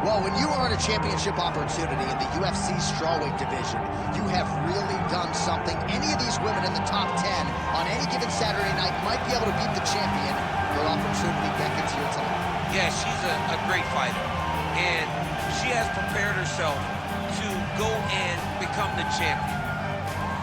Well, when you earn a championship opportunity in the UFC strawweight division, you have really done something. Any of these women in the top 10 on any given Saturday night might be able to beat the champion. Your opportunity beckons your time. Yeah, she's a great fighter, and she has prepared herself to go and become the champion.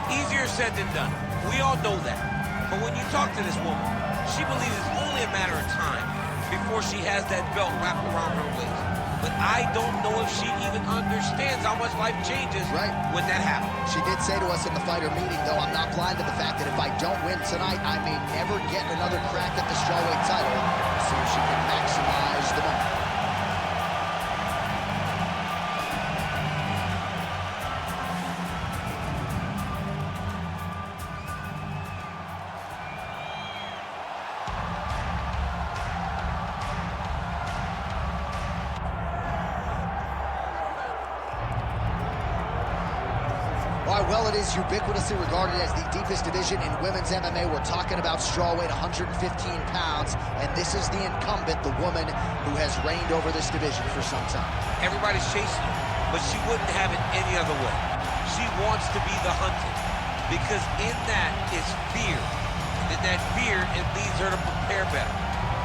Easier said than done. We all know that. But when you talk to this woman, she believes it's only a matter of time before she has that belt wrapped around her waist. But I don't know if she even understands how much life changes when that happens. She did say to us in the fighter meeting, though, I'm not blind to the fact that if I don't win tonight, I may never get another crack at the strawweight title. See if she can maximize the moment. All right, well, it is ubiquitously regarded as the deepest division in women's MMA. We're talking about strawweight, 115 pounds, and this is the incumbent, the woman who has reigned over this division for some time. Everybody's chasing her, but she wouldn't have it any other way. She wants to be the hunted, because in that is fear. And in that fear, it leads her to prepare better.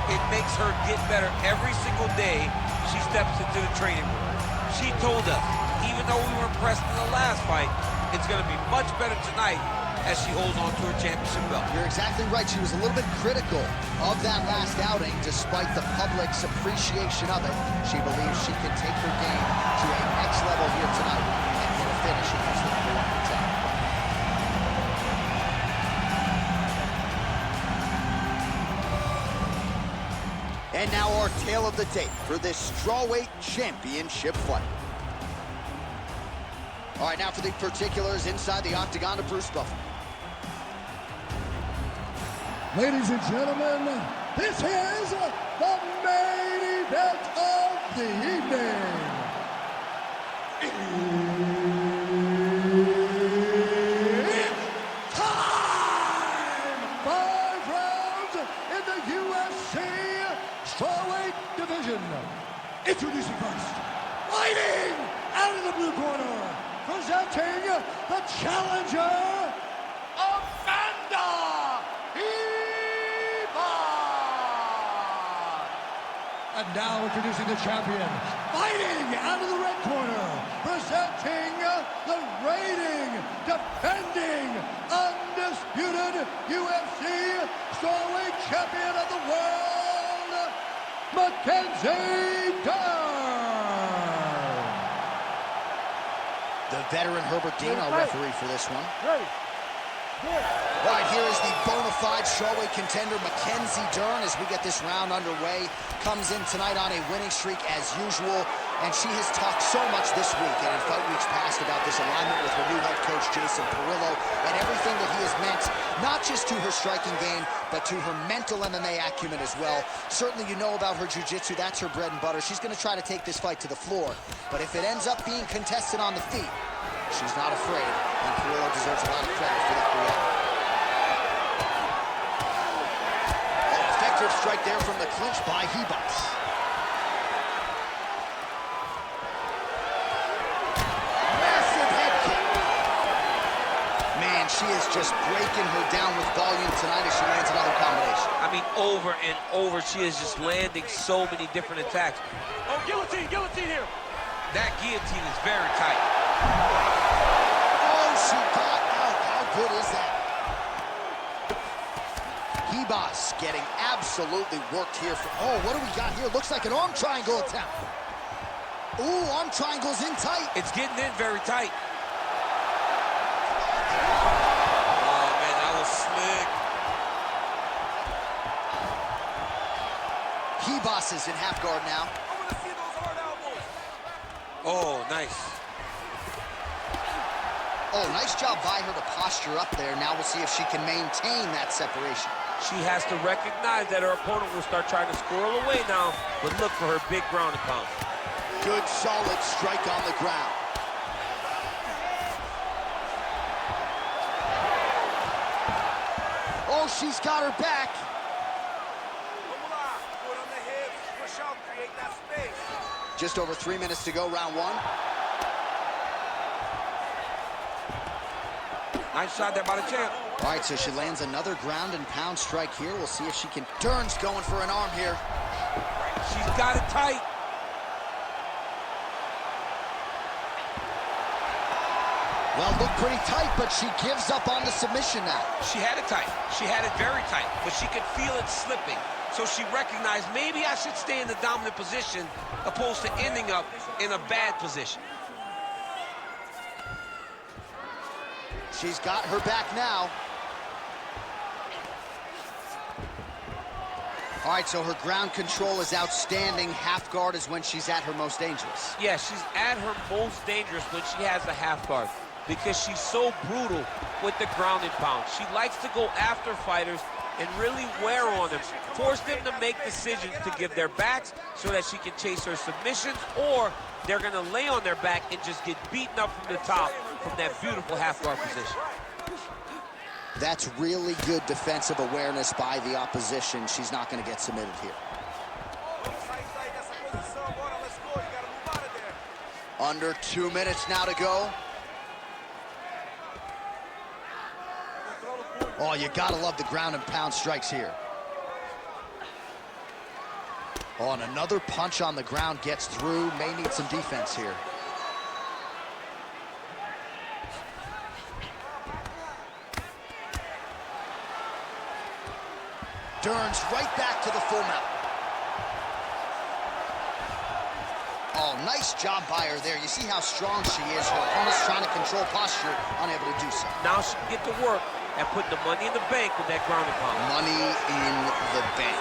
It makes her get better every single day she steps into the training room. She told us, even though we were impressed in the last fight, it's going to be much better tonight as she holds on to her championship belt. You're exactly right. She was a little bit critical of that last outing, despite the public's appreciation of it. She believes she can take her game to a next level here tonight and get a finish against the number 1 contender. And now our tale of the tape for this strawweight championship fight. All right, now for the particulars inside the octagon of Bruce Buffer. Ladies and gentlemen, this is the main event of the evening. It's time! 5 rounds in the UFC strawweight division. Introducing first, fighting out of the blue corner, presenting the challenger, Amanda Ribas. And now introducing the champion, fighting out of the red corner, presenting the reigning, defending, undisputed UFC strawweight champion of the world, Mackenzie Dern. The veteran Herbert Dean, our referee for this one. Ready. All right, here is the bona fide strawweight contender, Mackenzie Dern, as we get this round underway. Comes in tonight on a winning streak as usual, and she has talked so much this week and in fight weeks past about this alignment with her new head coach, Jason Parillo, and everything that he has meant, not just to her striking game, but to her mental MMA acumen as well. Certainly you know about her jiu-jitsu, that's her bread and butter. She's gonna try to take this fight to the floor, but if it ends up being contested on the feet, she's not afraid, and Parillo deserves a lot of credit for that reality. An effective strike there from the clinch by Ribas. Massive head kick. Man, she is just breaking her down with volume tonight as she lands another combination. I mean, over and over, she is just landing so many different attacks. Oh, guillotine here. That guillotine is very tight. Oh, she got out. How good is that? Ribas getting absolutely worked here. Oh, what do we got here? Looks like an arm triangle attempt. Ooh, arm triangle's in tight. It's getting in very tight. Oh, man, that was slick. Ribas is in half guard now. I want to see those hard elbows. Oh, nice. Oh, nice job by her to posture up there. Now we'll see if she can maintain that separation. She has to recognize that her opponent will start trying to squirrel away now, but look for her big ground and pound. Good, solid strike on the ground. Oh, she's got her back. Just over 3 minutes to go, round one. Nice shot there by the champ. All right, so she lands another ground and pound strike here. We'll see if she can. Dern's going for an arm here. She's got it tight. Well, looked pretty tight, but she gives up on the submission now. She had it tight. She had it very tight, but she could feel it slipping. So she recognized maybe I should stay in the dominant position opposed to ending up in a bad position. She's got her back now. All right, so her ground control is outstanding. Half guard is when she's at her most dangerous. Yeah, she's at her most dangerous when she has a half guard because she's so brutal with the ground and pound. She likes to go after fighters and really wear on them, force them to make decisions to give their backs so that she can chase her submissions, or they're gonna lay on their back and just get beaten up from the top from that beautiful half guard position. That's really good defensive awareness by the opposition. She's not gonna get submitted here. Under 2 minutes now to go. Oh, you gotta love the ground and pound strikes here. Oh, and another punch on the ground gets through. May need some defense here. Dern's right back to the full mount. Oh, nice job by her there. You see how strong she is. Her opponent's trying to control posture, unable to do so. Now she can get to work and put the money in the bank with that ground and pound. Money in the bank.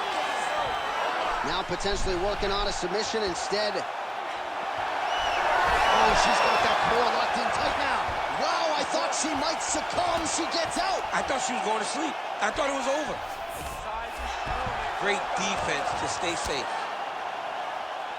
Now potentially working on a submission instead. Oh, she's got that core locked in tight now. Wow, I thought she might succumb. She gets out. I thought she was going to sleep. I thought it was over. Great defense to stay safe.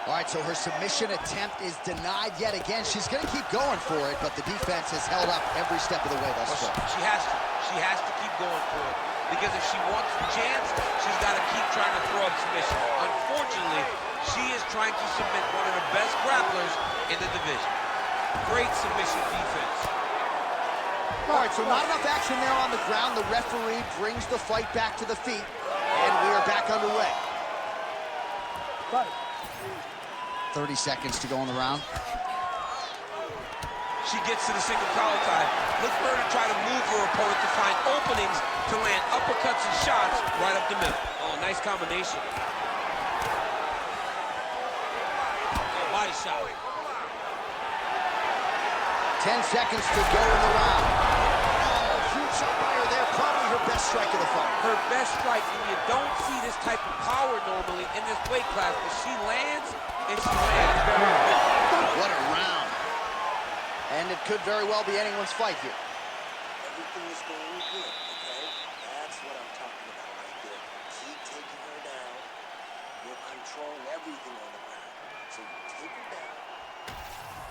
All right, so her submission attempt is denied yet again. She's going to keep going for it, but the defense has held up every step of the way thus far. She has to. She has to keep going for it. Because if she wants a chance, she's got to keep trying to throw up submission. Unfortunately, she is trying to submit one of the best grapplers in the division. Great submission defense. All right, so not enough action there on the ground. The referee brings the fight back to the feet, and we are back underway. 30 seconds to go in the round. She gets to the single collar tie. Look for her to try to move her opponent to find openings to land uppercuts and shots right up the middle. Oh, nice combination. Oh, body shot. 10 seconds to go in the round. Oh, huge shot by her there. Probably her best strike of the fight. Her best strike, and you don't see this type of power normally in this weight class, but she lands, and she lands very well. What a round. And it could very well be anyone's fight here. Everything is going good, okay? That's what I'm talking about right there. Keep taking her down. You're controlling everything on the ground. So you take her down.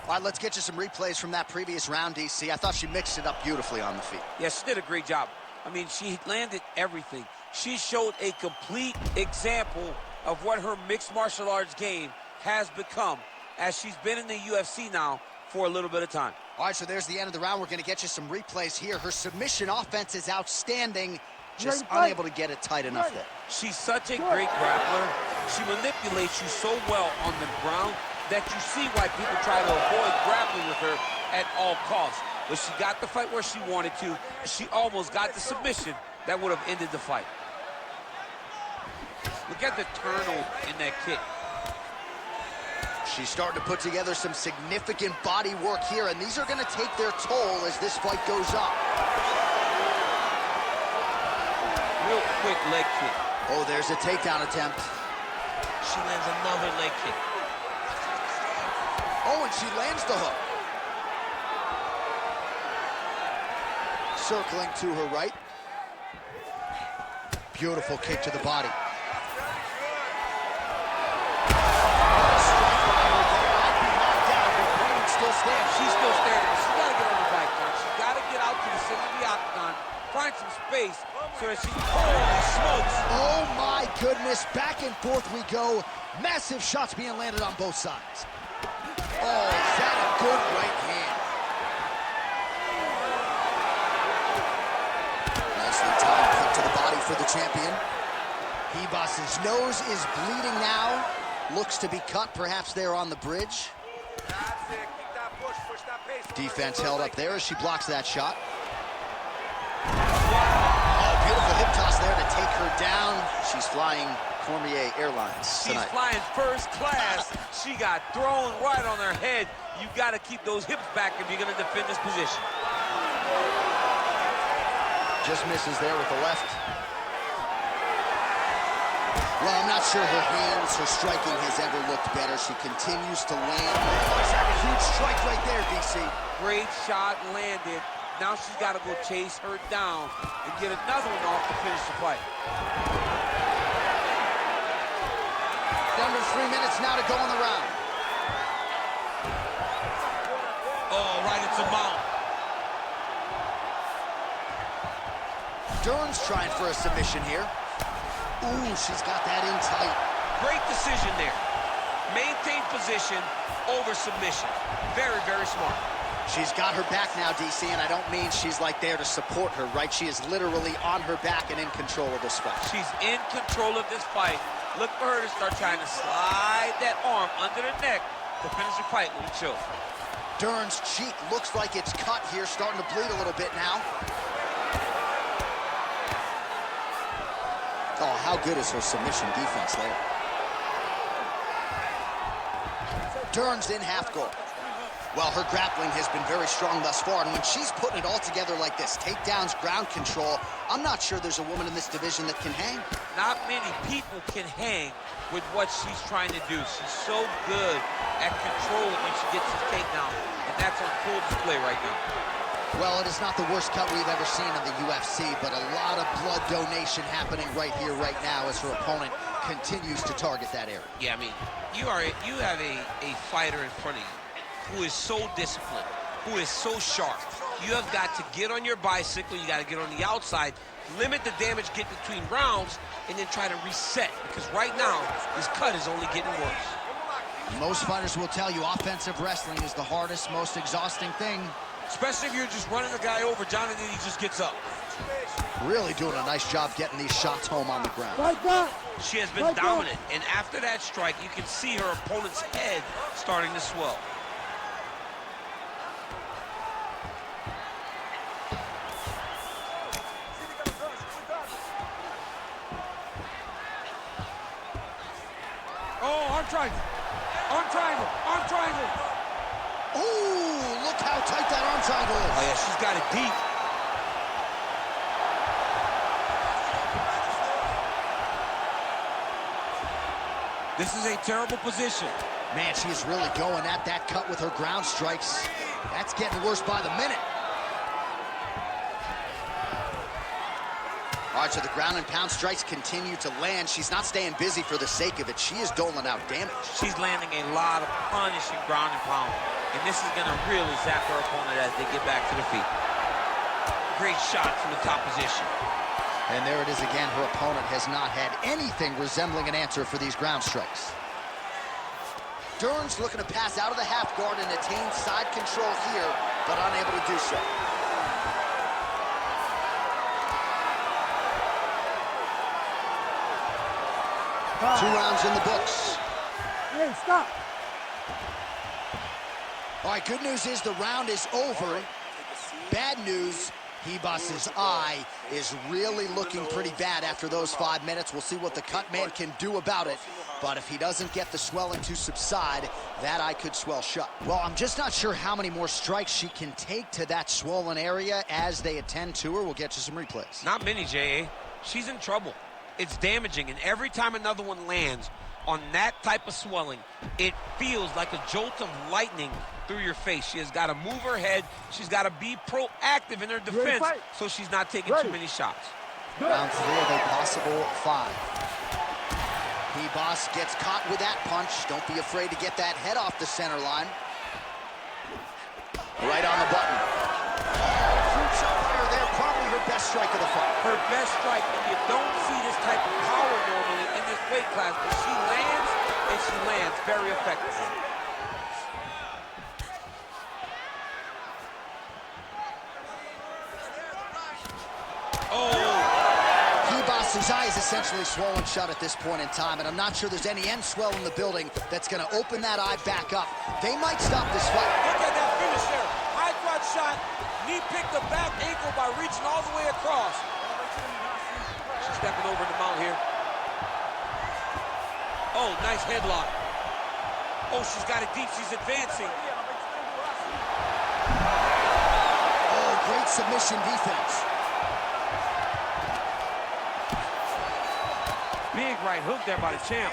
All right, let's get you some replays from that previous round, DC. I thought she mixed it up beautifully on the feet. Yeah, she did a great job. I mean, she landed everything. She showed a complete example of what her mixed martial arts game has become as she's been in the UFC now for a little bit of time. All right, so there's the end of the round. We're going to get you some replays here. Her submission offense is outstanding, just unable to get it tight enough there. She's such a great grappler. She manipulates you so well on the ground that you see why people try to avoid grappling with her at all costs. But she got the fight where she wanted to. She almost got the submission that would have ended the fight. Look at the turnover in that kick. She's starting to put together some significant body work here, and these are going to take their toll as this fight goes on. Real quick leg kick. Oh, there's a takedown attempt. She lands another leg kick. Oh, and she lands the hook. Circling to her right. Beautiful kick to the body. She's still standing, but she's got to get on the back turn. She's got to get out to the center of the octagon, find some space so that she, holy smokes. Oh my goodness, back and forth we go. Massive shots being landed on both sides. Oh, is that a good right hand? Nicely timed kick to the body for the champion. Ribas's nose is bleeding now. Looks to be cut, perhaps there on the bridge. That's it. Keep that push. Push that pace. Defense held up there as she blocks that shot. Oh, beautiful hip toss there to take her down. She's flying Cormier Airlines tonight. She's flying first class. She got thrown right on her head. You got to keep those hips back if you're going to defend this position. Just misses there with the left. Well, I'm not sure her hands, her striking has ever looked better. She continues to land. Oh, is that a huge strike right there, DC? Great shot landed. Now she's got to go chase her down and get another one off to finish the fight. Under 3 minutes now to go in the round. Oh, right into mount. Dern's trying for a submission here. Ooh, she's got that in tight. Great decision there. Maintain position over submission. Very, very smart. She's got her back now, DC, and I don't mean she's like there to support her, right? She is literally on her back and in control of this fight. She's in control of this fight. Look for her to start trying to slide that arm under the neck to finish the fight with a choke. Dern's cheek looks like it's cut here, starting to bleed a little bit now. Oh, how good is her submission defense there? Dern's in half guard. Well, her grappling has been very strong thus far, and when she's putting it all together like this, takedowns, ground control, I'm not sure there's a woman in this division that can hang. Not many people can hang with what she's trying to do. She's so good at controlling when she gets this takedown, and that's on full display right now. Well, it is not the worst cut we've ever seen in the UFC, but a lot of blood donation happening right here, right now, as her opponent continues to target that area. Yeah, I mean, you have a fighter in front of you who is so disciplined, who is so sharp. You have got to get on your bicycle, you got to get on the outside, limit the damage, get between rounds, and then try to reset, because right now, this cut is only getting worse. Most fighters will tell you offensive wrestling is the hardest, most exhausting thing. Especially if you're just running the guy over, Jonathan, he just gets up. Really doing a nice job getting these shots home on the ground. Like that. She has been dominant, and after that strike, you can see her opponent's head starting to swell. Oh, arm triangle. Arm triangle. Arm triangle. Ooh, look how tight that arm triangle is. Oh, yeah, she's got it deep. This is a terrible position. Man, she is really going at that cut with her ground strikes. That's getting worse by the minute. All right, so the ground and pound strikes continue to land. She's not staying busy for the sake of it. She is doling out damage. She's landing a lot of punishing ground and pound. And this is going to really zap her opponent as they get back to the feet. Great shot from the top position. And there it is again. Her opponent has not had anything resembling an answer for these ground strikes. Dern's looking to pass out of the half guard and attain side control here, but unable to do so. Two rounds in the books. Hey, stop. All right, good news is the round is over. Bad news, Ribas's eye is really looking pretty bad after those 5 minutes. We'll see what the cut man can do about it. But if he doesn't get the swelling to subside, that eye could swell shut. Well, I'm just not sure how many more strikes she can take to that swollen area as they attend to her. We'll get you some replays. Not many, J.A. She's in trouble. It's damaging, and every time another one lands on that type of swelling, it feels like a jolt of lightning through your face. She has got to move her head. She's got to be proactive in her defense so she's not taking too many shots. Round 3 of a possible 5. Ribas gets caught with that punch. Don't be afraid to get that head off the center line. Right on the button. Shoots up there, probably her best best strike of the fight. Her best strike, and you don't see this type of power normally in this weight class, but she lands, and she lands very effectively. His eye is essentially swollen shut at this point in time, and I'm not sure there's any end swell in the building that's going to open that eye back up. They might stop this fight. Look at that finish there. High quad shot. Knee picked the back ankle by reaching all the way across. She's stepping over the mount here. Oh, nice headlock. Oh, she's got it deep. She's advancing. Oh, great submission defense. Big right hook there by the champ.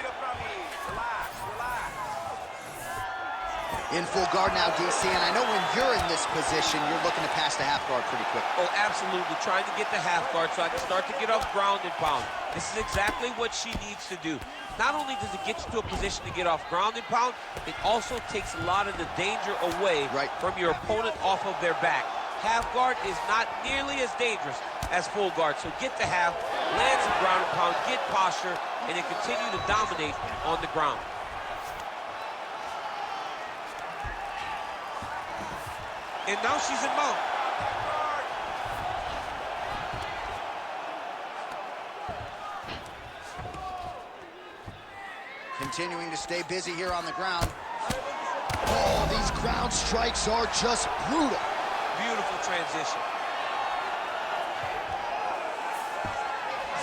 In full guard now, DC, and I know when you're in this position, you're looking to pass the half guard pretty quick. Oh, absolutely. Trying to get the half guard so I can start to get off ground and pound. This is exactly what she needs to do. Not only does it get you to a position to get off ground and pound, it also takes a lot of the danger away from your opponent off of their back. Half guard is not nearly as dangerous as full guard. So get the half, land some ground and pound, get posture, and then continue to dominate on the ground. And now she's in mount. Continuing to stay busy here on the ground. Oh, these ground strikes are just brutal. Beautiful transition.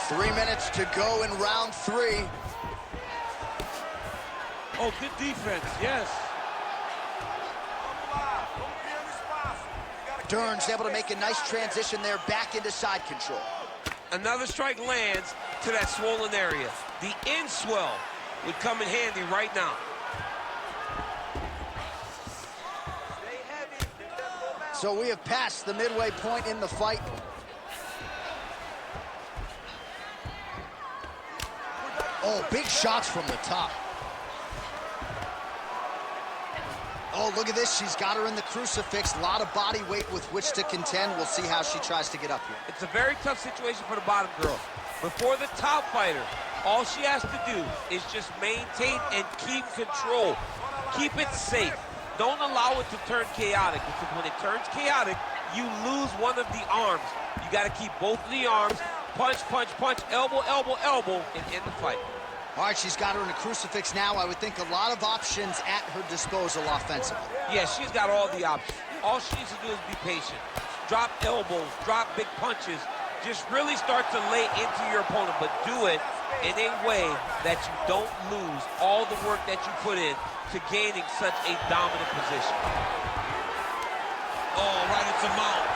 3 minutes to go in round 3. Oh, good defense, yes. Dern's able to make a nice transition there back into side control. Another strike lands to that swollen area. The end swell would come in handy right now. So we have passed the midway point in the fight. Oh, big shots from the top. Oh, look at this. She's got her in the crucifix. A lot of body weight with which to contend. We'll see how she tries to get up here. It's a very tough situation for the bottom girl. Before the top fighter, all she has to do is just maintain and keep control. Keep it safe. Don't allow it to turn chaotic, because when it turns chaotic, you lose one of the arms. You got to keep both of the arms. Punch, punch, punch, elbow, elbow, elbow, and end the fight. All right, she's got her in a crucifix now. I would think a lot of options at her disposal offensively. Yeah, she's got all the options. All she needs to do is be patient. Drop elbows, drop big punches. Just really start to lay into your opponent, but do it in a way that you don't lose all the work that you put in to gaining such a dominant position. Oh, right into mount.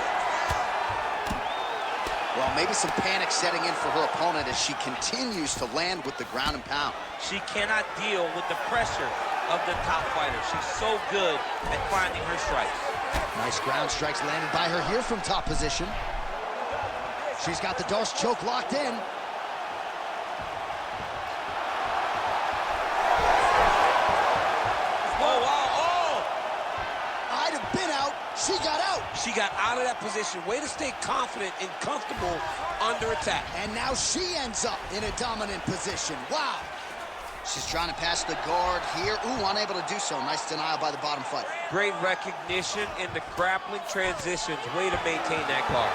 Well, maybe some panic setting in for her opponent as she continues to land with the ground and pound. She cannot deal with the pressure of the top fighter. She's so good at finding her strikes. Nice ground strikes landed by her here from top position. She's got the Darce choke locked in. Oh, wow, oh! I'd have been out. She got out. She got out of that position. Way to stay confident and comfortable under attack. And now she ends up in a dominant position. Wow. She's trying to pass the guard here. Ooh, unable to do so. Nice denial by the bottom fighter. Great recognition in the grappling transitions. Way to maintain that guard.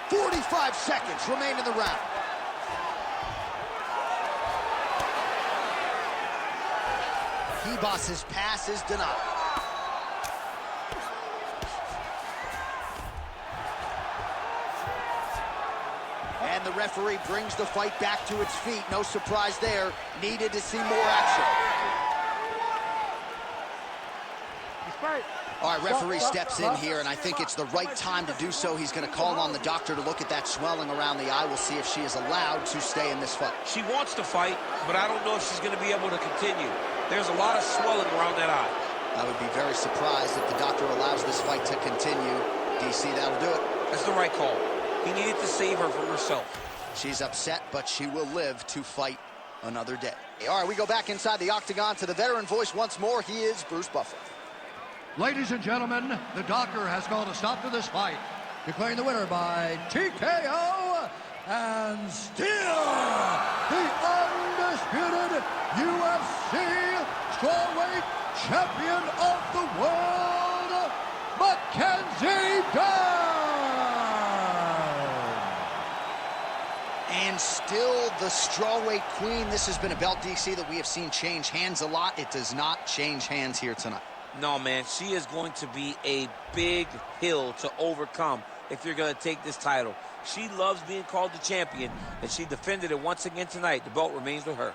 45 seconds remain in the round. Kibas's pass is denied. And the referee brings the fight back to its feet. No surprise there. Needed to see more action. All right, referee steps in here, and I think it's the right time to do so. He's going to call on the doctor to look at that swelling around the eye. We'll see if she is allowed to stay in this fight. She wants to fight, but I don't know if she's going to be able to continue. There's a lot of swelling around that eye. I would be very surprised if the doctor allows this fight to continue. DC, that'll do it. That's the right call. He needed to save her from herself. She's upset, but she will live to fight another day. All right, we go back inside the octagon to the veteran voice once more. He is Bruce Buffer. Ladies and gentlemen, the doctor has called a stop to this fight declaring the winner by TKO and still the undisputed UFC strawweight champion of the world, Mackenzie Dern. And still the strawweight queen. This has been a belt, DC, that we have seen change hands a lot. It does not change hands here tonight. No, man, she is going to be a big hill to overcome if you're going to take this title. She loves being called the champion, and she defended it once again tonight. The belt remains with her.